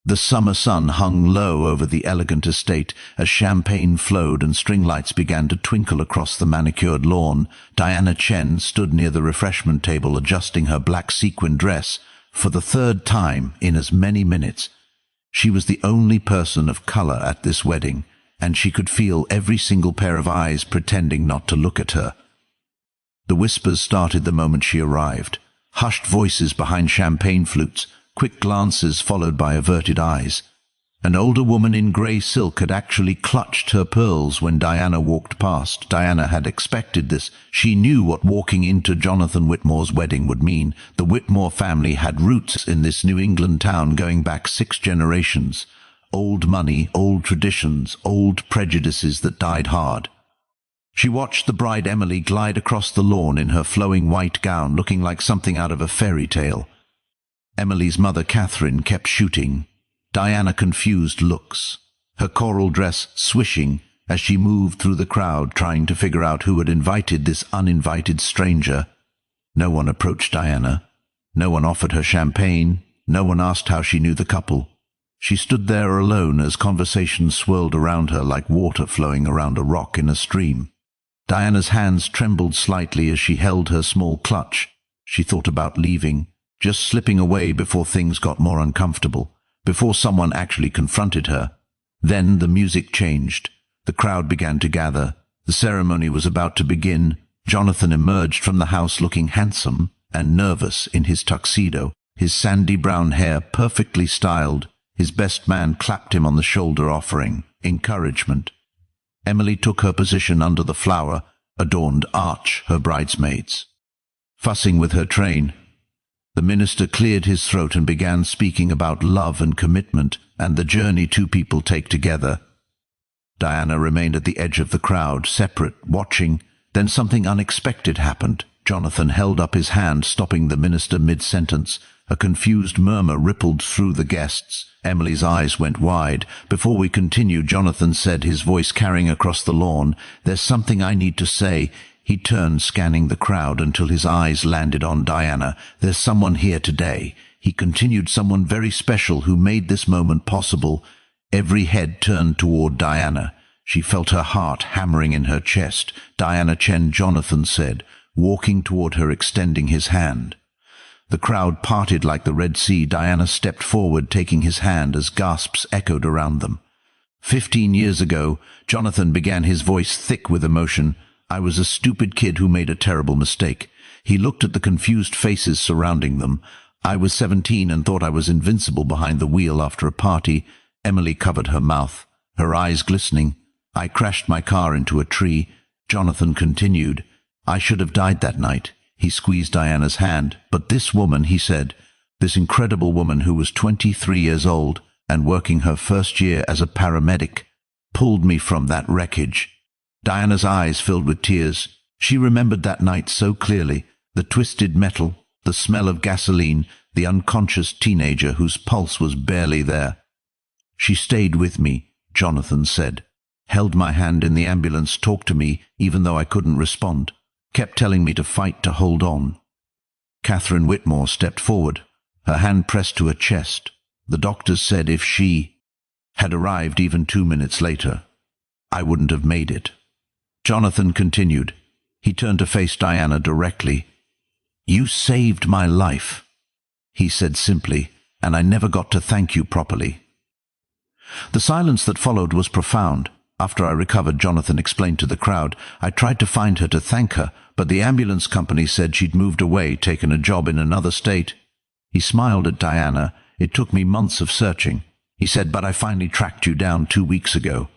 The summer sun hung low over the elegant estate as champagne flowed and string lights began to twinkle across the manicured lawn. Diana Chen stood near the refreshment table adjusting her black sequin dress for the third time in as many minutes. She was the only person of color at this wedding, and she could feel every single pair of eyes pretending not to look at her. The whispers started the moment she arrived. Hushed voices behind champagne flutes, quick glances followed by averted eyes. An older woman in grey silk had actually clutched her pearls when Diana walked past. Diana had expected this. She knew what walking into Jonathan Whitmore's wedding would mean. The Whitmore family had roots in this New England town going back 6 generations. Old money, old traditions, old prejudices that died hard. She watched the bride Emily glide across the lawn in her flowing white gown, looking like something out of a fairy tale. Emily's mother, Catherine, kept shooting Diana confused looks, her coral dress swishing as she moved through the crowd trying to figure out who had invited this uninvited stranger. No one approached Diana. No one offered her champagne. No one asked how she knew the couple. She stood there alone as conversation swirled around her like water flowing around a rock in a stream. Diana's hands trembled slightly as she held her small clutch. She thought about leaving, just slipping away before things got more uncomfortable, before someone actually confronted her. Then the music changed. The crowd began to gather. The ceremony was about to begin. Jonathan emerged from the house looking handsome and nervous in his tuxedo, his sandy brown hair perfectly styled. His best man clapped him on the shoulder, offering encouragement. Emily took her position under the flower-adorned arch, her bridesmaids. Fussing with her train, the minister cleared his throat and began speaking about love and commitment and the journey 2 people take together. Diana remained at the edge of the crowd, separate, watching. Then something unexpected happened. Jonathan held up his hand, stopping the minister mid-sentence. A confused murmur rippled through the guests. Emily's eyes went wide. Before we continued, Jonathan said, his voice carrying across the lawn, "There's something I need to say." He turned, scanning the crowd until his eyes landed on Diana. "There's someone here today," he continued, "someone very special who made this moment possible." Every head turned toward Diana. She felt her heart hammering in her chest. "Diana Chen," Jonathan said, walking toward her, extending his hand. The crowd parted like the Red Sea. Diana stepped forward, taking his hand as gasps echoed around them. 15 years ago, Jonathan began, his voice thick with emotion. "I was a stupid kid who made a terrible mistake." He looked at the confused faces surrounding them. "I was 17 and thought I was invincible behind the wheel after a party." Emily covered her mouth, her eyes glistening. "I crashed my car into a tree." Jonathan continued, "I should have died that night." He squeezed Diana's hand. "But this woman," he said, "this incredible woman who was 23 years old and working her first year as a paramedic, pulled me from that wreckage." Diana's eyes filled with tears. She remembered that night so clearly, the twisted metal, the smell of gasoline, the unconscious teenager whose pulse was barely there. "She stayed with me," Jonathan said, "held my hand in the ambulance, talked to me even though I couldn't respond, kept telling me to fight, to hold on." Catherine Whitmore stepped forward, her hand pressed to her chest. "The doctors said if she had arrived even 2 minutes later, I wouldn't have made it." Jonathan continued. He turned to face Diana directly. "You saved my life," he said simply, "and I never got to thank you properly." The silence that followed was profound. After I recovered, Jonathan explained to the crowd, "I tried to find her to thank her, but the ambulance company said she'd moved away, taken a job in another state." He smiled at Diana. "It took me months of searching," he said, "but I finally tracked you down 2 weeks ago."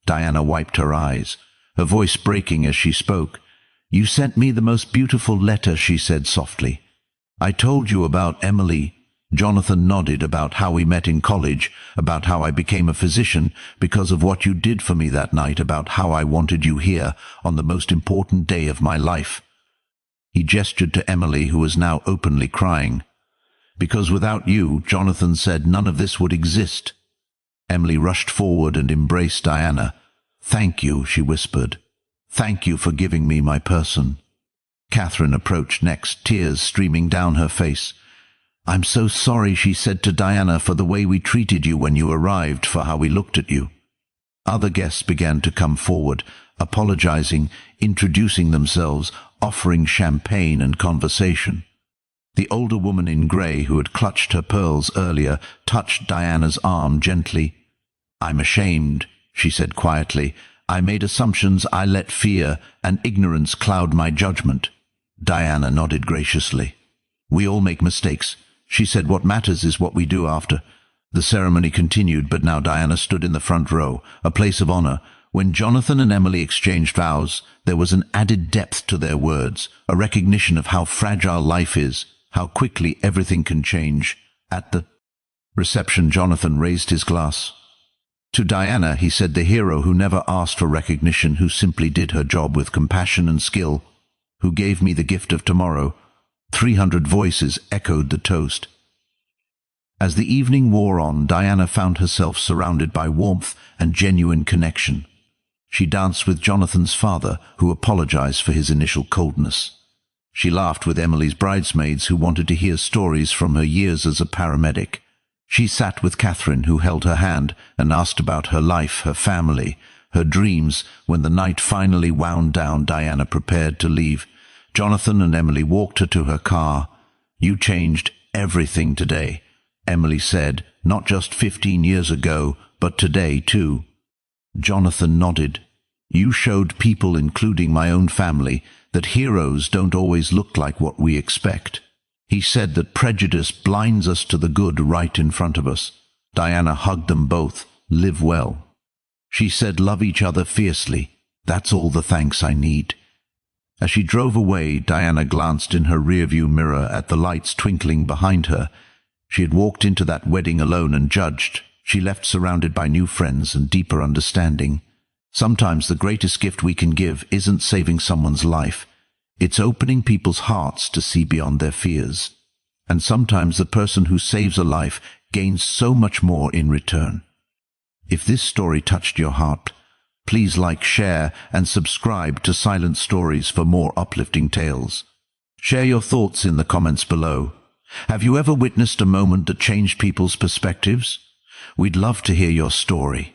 Diana wiped her eyes, her voice breaking as she spoke. "You sent me the most beautiful letter," she said softly. "I told you about Emily." Jonathan nodded, "about how we met in college, about how I became a physician because of what you did for me that night, about how I wanted you here on the most important day of my life." He gestured to Emily, who was now openly crying. "Because without you," Jonathan said, "none of this would exist." Emily rushed forward and embraced Diana. "Thank you," she whispered. "Thank you for giving me my person." Catherine approached next, tears streaming down her face. "I'm so sorry," she said to Diana, "for the way we treated you when you arrived, for how we looked at you." Other guests began to come forward, apologizing, introducing themselves, offering champagne and conversation. The older woman in grey, who had clutched her pearls earlier, touched Diana's arm gently. "I'm ashamed," she said quietly. "I made assumptions. I let fear and ignorance cloud my judgment." Diana nodded graciously. "We all make mistakes," she said. "What matters is what we do after." The ceremony continued, but now Diana stood in the front row, a place of honor. When Jonathan and Emily exchanged vows, there was an added depth to their words, a recognition of how fragile life is, how quickly everything can change. At the reception, Jonathan raised his glass. To Diana, he said, the hero who never asked for recognition, who simply did her job with compassion and skill, who gave me the gift of tomorrow. 300 voices echoed the toast. As the evening wore on, Diana found herself surrounded by warmth and genuine connection. She danced with Jonathan's father, who apologized for his initial coldness. She laughed with Emily's bridesmaids, who wanted to hear stories from her years as a paramedic. She sat with Catherine, who held her hand and asked about her life, her family, her dreams. When the night finally wound down, Diana prepared to leave. Jonathan and Emily walked her to her car. "You changed everything today," Emily said, "not just 15 years ago, but today too." Jonathan nodded. "You showed people, including my own family, that heroes don't always look like what we expect." He said that prejudice blinds us to the good right in front of us. Diana hugged them both. "Live well." She said, "Love each other fiercely. That's all the thanks I need." As she drove away, Diana glanced in her rearview mirror at the lights twinkling behind her. She had walked into that wedding alone and judged. She left surrounded by new friends and deeper understanding. Sometimes the greatest gift we can give isn't saving someone's life. It's opening people's hearts to see beyond their fears. And sometimes the person who saves a life gains so much more in return. If this story touched your heart, please like, share, and subscribe to Silent Stories for more uplifting tales. Share your thoughts in the comments below. Have you ever witnessed a moment that changed people's perspectives? We'd love to hear your story.